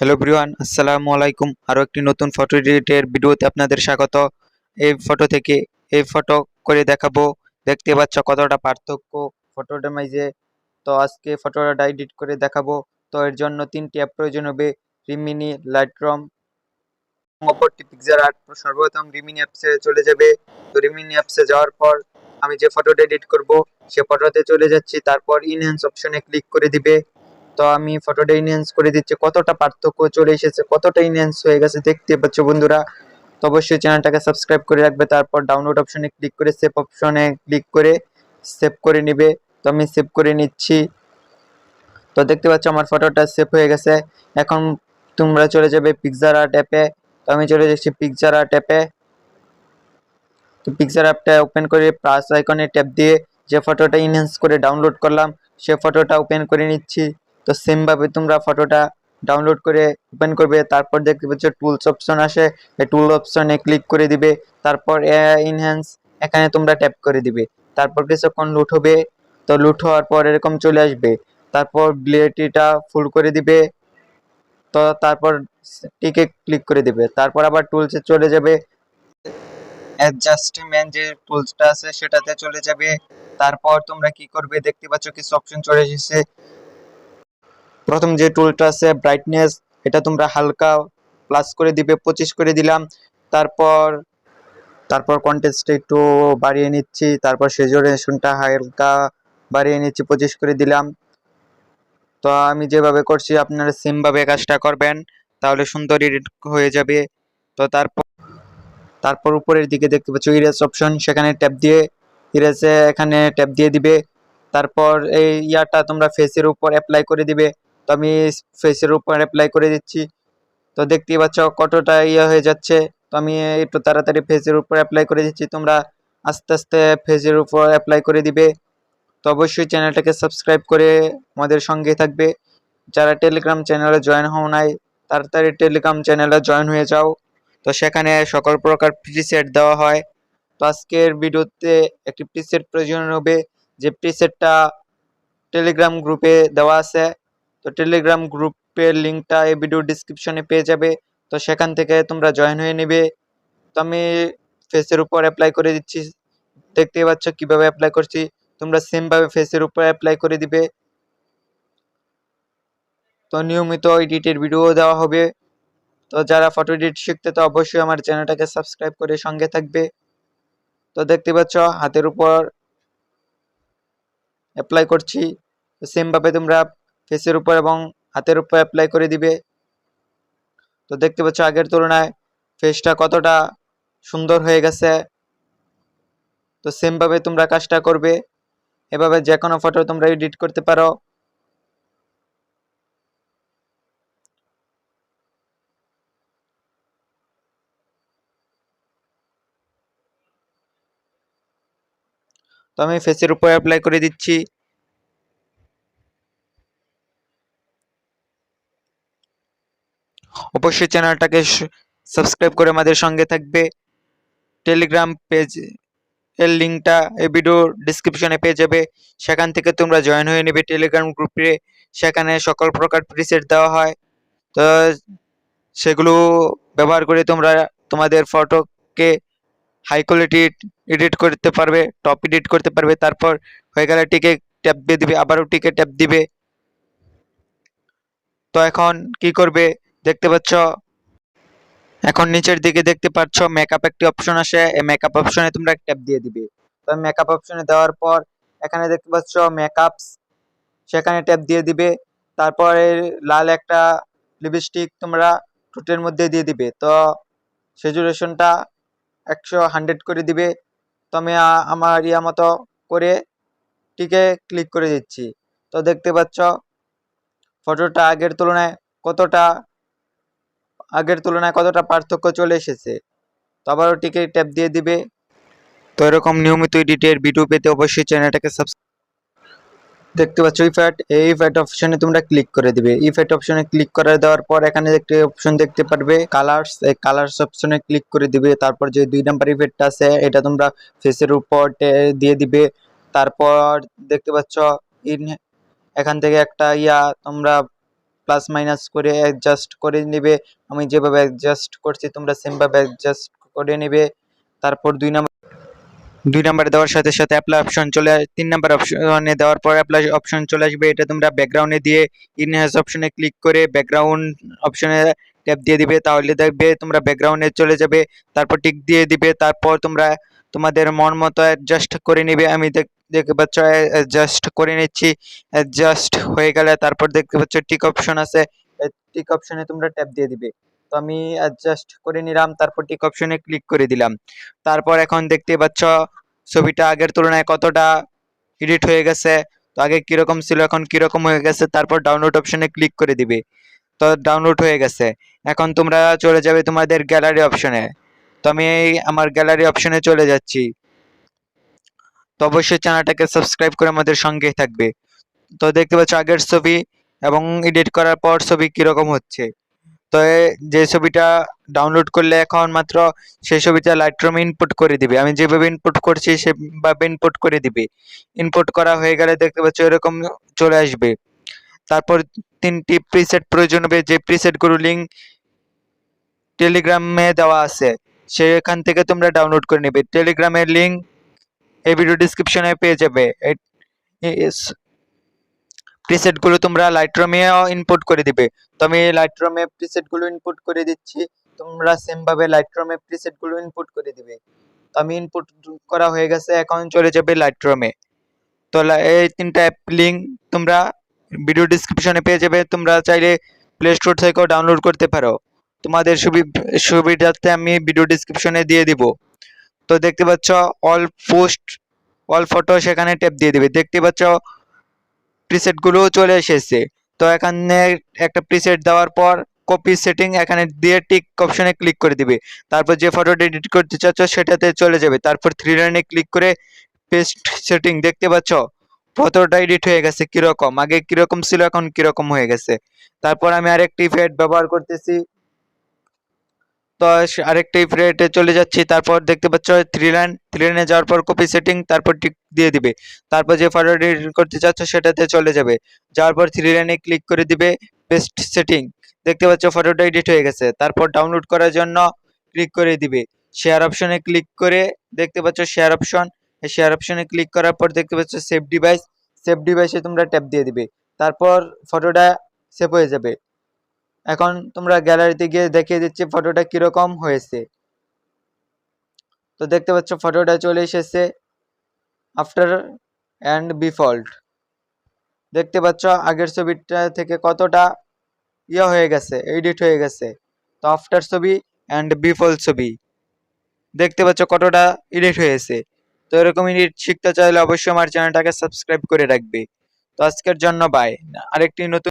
Hello everyone, আসসালামু আলাইকুম। আরও একটি নতুন ফটো এডিটের ভিডিওতে আপনাদের স্বাগত। এই ফটো থেকে এই ফটো করে দেখাবো। দেখতে পাচ্ছ কতটা পার্থক্য ফটোটার মাঝে। তো আজকে ফটোটা এডিট করে দেখাবো। তো এর জন্য তিনটি অ্যাপ প্রয়োজন হবে: রিমিনি, লাইটরুম, অপরটি পিক্সেল আর্ট। সর্বপ্রথম রিমিনি অ্যাপসে চলে যাবে। তো রিমিনি অ্যাপসে যাওয়ার পর আমি যে ফটোটা এডিট করব সে ফটোতে চলে যাচ্ছি, তারপর ইনহ্যান্স অপশনে ক্লিক করে দিবে। তো আমি ফটোটা ইনহ্যান্স করে দিচ্ছি। কতটা পার্থক্য চলে এসেছে, কতটা ইনহ্যান্স হয়ে গেছে দেখতে পাচ্ছ বন্ধুরা। তো অবশ্যই চ্যানেলটাকে সাবস্ক্রাইব করে রাখবে। তারপর ডাউনলোড অপশনে ক্লিক করে সেভ অপশনে ক্লিক করে সেভ করে নিবে। তো আমি সেভ করে নিচ্ছি। তো দেখতে পাচ্ছ আমার ফটোটা সেভ হয়ে গেছে। এখন তোমরা চলে যাবে পিক্সার আর্ট অ্যাপে। তো আমি চলে যাচ্ছি পিক্সার আর্ট অ্যাপে। তো পিক্সার অ্যাপটা ওপেন করে প্লাস আইকনে ট্যাপ দিয়ে যে ফটোটা ইনহ্যান্স করে ডাউনলোড করলাম সে ফটোটা ওপেন করে নিচ্ছি। তো সেম ভাবে তোমরা ফটোটা ডাউনলোড করে ওপেন করবে। তারপর দেখতে পাচ্ছ টুলস অপশন আসে, এই টুল অপশনে ক্লিক করে দিবে। তারপর ইনহ্যান্স এখানে তোমরা ট্যাপ করে দিবে। তারপর কিছুক্ষণ লুট হবে। তো লুট হওয়ার পর এরকম চলে আসবে। তারপর ব্লেটিটা ফুল করে দিবে। তো তারপর টিকে ক্লিক করে দিবে। তারপর আবার টুলসে চলে যাবে, অ্যাডজাস্টমেন্ট যে টুলসটা আছে সেটাতে চলে যাবে। তারপর তোমরা কি করবে, দেখতে পাচ্ছ কিছু অপশন চলে এসেছে। প্রথম যে টুলটা আছে ব্রাইটনেস, এটা তোমরা হালকা প্লাস করে দিবে, 25 করে দিলাম। তারপর তারপর কন্টেস্টটা একটু বাড়িয়ে নিচ্ছি। তারপর সেচুরেশনটা হালকা বাড়িয়ে নিচ্ছি, 25 করে দিলাম। তো আমি যেভাবে করছি আপনারা সেম ভাবে কাজটা করবেন, তাহলে সুন্দর এডিট হয়ে যাবে। তো তারপর তারপর উপরের দিকে দেখতে পাচ্ছ ইরেজ অপশন, সেখানে ট্যাপ দিয়ে ইরেজে এখানে ট্যাপ দিয়ে দিবে। তারপর এই ইয়াটা তোমরা ফেসের উপর অ্যাপ্লাই করে দিবে। তো আমি ফেসের উপর অ্যাপ্লাই করে দিচ্ছি। তো দেখতেই পাচ্ছ কতটা ইয়ে হয়ে যাচ্ছে। তো আমি একটু তাড়াতাড়ি ফেসের উপর অ্যাপ্লাই করে দিচ্ছি, তোমরা আস্তে আস্তে ফেসের উপর অ্যাপ্লাই করে দিবে। তো অবশ্যই চ্যানেলটাকে সাবস্ক্রাইব করে আমাদের সঙ্গে থাকবে। যারা টেলিগ্রাম চ্যানেলে জয়েন হও নাই, তাড়াতাড়ি টেলিগ্রাম চ্যানেলে জয়েন হয়ে যাও। তো সেখানে সকল প্রকার প্রিসেট দেওয়া হয়। তো আজকের ভিডিওতে একটি প্রিসেট প্রয়োজন হবে, যে প্রিসেটটা টেলিগ্রাম গ্রুপে দেওয়া আছে। তো টেলিগ্রাম গ্রুপের লিঙ্কটা এই ভিডিও ডিসক্রিপশনে পেয়ে যাবে। তো সেখান থেকে তোমরা জয়েন হয়ে নেবে। তো আমি ফেসের উপর অ্যাপ্লাই করে দিচ্ছি, দেখতেই পাচ্ছ কিভাবে অ্যাপ্লাই করছি। তোমরা সেম ভাবে ফেসের উপর অ্যাপ্লাই করে দিবে। তো নিয়মিত এডিটের ভিডিও দেওয়া হবে। তো যারা ফটো এডিট শিখতে, তো অবশ্যই আমার চ্যানেলটাকে সাবস্ক্রাইব করে সঙ্গে থাকবে। তো দেখতে পাচ্ছ হাতের উপর অ্যাপ্লাই করছি। তো সেম ভাবে তোমরা ফেসের উপর এবং হাতের উপর অ্যাপ্লাই করে দিবে। তো দেখতে পাচ্ছ আগের তুলনায় ফেসটা কতটা সুন্দর হয়ে গেছে। তো সেম ভাবে তোমরা কাজটা করবে। এভাবে যে কোনো ফটো তোমরা এডিট করতে পারো। তো আমি ফেসের উপর অ্যাপ্লাই করে দিচ্ছি। অবশ্যই চ্যানেলটাকে সাবস্ক্রাইব করে আমাদের সঙ্গে থাকবে। টেলিগ্রাম পেজ এর লিঙ্কটা এই ভিডিও ডিসক্রিপশনে পেয়ে যাবে। সেখান থেকে তোমরা জয়েন হয়ে নেবে টেলিগ্রাম গ্রুপে। সেখানে সকল প্রকার প্রিসেট দেওয়া হয়। তো সেগুলো ব্যবহার করে তোমরা তোমাদের ফটোকে হাই কোয়ালিটি এডিট করতে পারবে, টপ এডিট করতে পারবে। তারপর হয়ে গেলে টিকে ট্যাপ দিয়ে দিবে, আবারও টিকে ট্যাপ দিবে। তো এখন কি করবে, দেখতে পাচ্ছ এখন নিচের দিকে দেখতে পাচ্ছ মেকআপ একটি অপশন আসে, এই মেকআপ অপশনে তোমরা ট্যাপ দিয়ে দিবে। তো মেকআপ অপশনে দেওয়ার পর এখানে দেখতে পাচ্ছ মেকআপস, সেখানে ট্যাপ দিয়ে দিবে। তারপরে লাল একটা লিপস্টিক তোমরা ঠোঁটের মধ্যে দিয়ে দিবে। তো স্যাচুরেশনটা 100 করে দিবে। তো আমি আমার ইয়া মতো করে টিকে ক্লিক করে দিচ্ছি। তো দেখতে পাচ্ছ ফটোটা আগের তুলনায় কতটা পার্থক্য চলে এসেছে। তো আবারও টিকে ট্যাপ দিয়ে দিবে। তো এরকম নিয়মিত এডিটের ভিডিও পেতে অবশ্যই চ্যানেলটাকে দেখতে পাচ্ছ ইফেক্ট অপশনে তোমরা ক্লিক করে দিবে। ইফেক্ট অপশনে ক্লিক করে দেওয়ার পর এখানে একটি অপশন দেখতে পারবে কালার্স, এই কালার্স অপশনে ক্লিক করে দিবে। তারপর যে 2 নাম্বার ইফেক্টটা আছে এটা তোমরা ফেসের উপর দিয়ে দিবে। তারপর দেখতে পাচ্ছ এখান থেকে একটা তোমরা প্লাস মাইনাস করে অ্যাডজাস্ট করে নেবে। আমি যেভাবে অ্যাডজাস্ট করছি তোমরা সেমভাবে অ্যাডজাস্ট করে নেবে। তারপর 2 নাম্বার দেওয়ার সাথে সাথে অ্যাপ্লাই অপশন 3 নাম্বার অপশনে দেওয়ার পর অ্যাপ্লাই অপশন চলে আসবে। এটা তোমরা ব্যাকগ্রাউন্ডে দিয়ে ইনহ্যান্স অপশনে ক্লিক করে ব্যাকগ্রাউন্ড অপশনে ট্যাপ দিয়ে দিবে, তাহলে দেখবে তোমরা ব্যাকগ্রাউন্ডে চলে যাবে। তারপর টিক দিয়ে দিবে, তারপর তোমরা তোমাদের মন মতো অ্যাডজাস্ট করে নেবে। আমি দেখতে পাচ্ছ অ্যাডজাস্ট করে নিচ্ছি। অ্যাডজাস্ট হয়ে গেলে তারপর দেখতে পাচ্ছ টিক অপশন আছে, টিক অপশনে তোমরা ট্যাপ দিয়ে দিবে। তো আমি অ্যাডজাস্ট করে নিলাম, তারপর টিক অপশনে ক্লিক করে দিলাম। তারপর এখন দেখতে পাচ্ছ ছবিটা আগের তুলনায় কতটা এডিট হয়ে গেছে। তো আগে কিরকম ছিল এখন কিরকম হয়ে গেছে। তারপর ডাউনলোড অপশনে ক্লিক করে দিবে, তো ডাউনলোড হয়ে গেছে। এখন তোমরা চলে যাবে তোমাদের গ্যালারি অপশনে। তো আমি আমার গ্যালারি অপশনে চলে যাচ্ছি। তো অবশ্যই চ্যানেলটাকে সাবস্ক্রাইব করে আমাদের সঙ্গেই থাকবে। তো দেখতে পাচ্ছ আগের ছবি এবং এডিট করার পর ছবি কিরকম হচ্ছে। তো যে ছবিটা ডাউনলোড করলে এখন মাত্র সেই ছবিটা লাইটরুমে ইনপুট করে দিবে। আমি যেভাবে ইনপুট করছি সেভাবে ইনপুট করে দিবে। ইনপুট করা হয়ে গেলে দেখতে পাচ্ছ এরকম চলে আসবে। তারপর 3টি প্রিসেট প্রয়োজন হবে, যে প্রিসেটগুলো লিঙ্ক টেলিগ্রামে দেওয়া আছে সেখান থেকে তোমরা ডাউনলোড করে নেবে। টেলিগ্রামের লিঙ্ক এই ভিডিও ডিসক্রিপশনে পেয়ে যাবে। প্রিসেটগুলো তোমরা লাইটরুমেও ইনপুট করে দিবে। তো আমি লাইটরুমে প্রিসেটগুলো ইনপুট করে দিচ্ছি, তোমরা সেমভাবে লাইটরুমে প্রিসেটগুলো ইনপুট করে দিবে। তো আমি ইনপুট করা হয়ে গেছে, এখন চলে যাবে লাইটরুমে। তো এই 3টা অ্যাপ লিঙ্ক তোমরা ভিডিও ডিসক্রিপশনে পেয়ে যাবে। তোমরা চাইলে প্লে স্টোর থেকেও ডাউনলোড করতে পারো, তোমাদের সুবিধার্থে আমি ভিডিও ডিসক্রিপশনে দিয়ে দিব। তো দেখতে পাচ্ছ অল পোস্ট অল ফটো, সেখানে ট্যাপ দিয়ে দিবে। দেখতে পাচ্ছ প্রিসেটগুলো চলে এসেছে। তো এখানে একটা প্রিসেট দেওয়ার পর কপি সেটিং এখানে দিয়ে টিক অপশনে ক্লিক করে দিবে। তারপর যে ফটোটা এডিট করতে চাচ্ছ সেটাতে চলে যাবে। তারপর 3 লাইনে ক্লিক করে পেস্ট সেটিং, দেখতে পাচ্ছ ফটোটা এডিট হয়ে গেছে কিরকম, আগে কিরকম ছিল এখন কিরকম হয়ে গেছে। তারপর আমি আরেকটি ইফেক্ট ব্যবহার করতেছি। তো আরেকটা ইফেক্টে চলে যাচ্ছি। তারপর দেখতে পাচ্ছ 3 লাইনে যাওয়ার পর কপি সেটিং, তারপর টিক দিয়ে দিবে। তারপর যে ফটোটা এডিট করতে চাচ্ছ সেটাতে চলে যাবে। যাওয়ার পর 3 লাইনে ক্লিক করে দিবে পেস্ট সেটিং, দেখতে পাচ্ছ ফটোটা এডিট হয়ে গেছে। তারপর ডাউনলোড করার জন্য ক্লিক করে দিবে। শেয়ার অপশনে ক্লিক করে দেখতে পাচ্ছ শেয়ার অপশন, এই শেয়ার অপশনে ক্লিক করার পর দেখতে পাচ্ছ সেভ ডিভাইসে তোমরা ট্যাপ দিয়ে দিবে। তারপর ফটোটা সেভ হয়ে যাবে। এখন তোমরা গ্যালারিতে গিয়ে দেখিয়ে দিচ্ছি ফটোটা কিরকম হয়েছে। তো দেখতে পাচ্ছ ফটোটা চলে এসেছে আফটার অ্যান্ড বিফল্ট। দেখতে পাচ্ছ আগের ছবিটা থেকে কতটা হয়ে গেছে, এডিট হয়ে গেছে। তো আফটার ছবি অ্যান্ড বিফল্ট ছবি দেখতে পাচ্ছ কতটা এডিট হয়েছে। তো এরকম এডিট শিখতে চাইলে অবশ্যই আমার চ্যানেলটাকে সাবস্ক্রাইব করে রাখবে। তো আজকের জন্য বাই। আরেকটি নতুন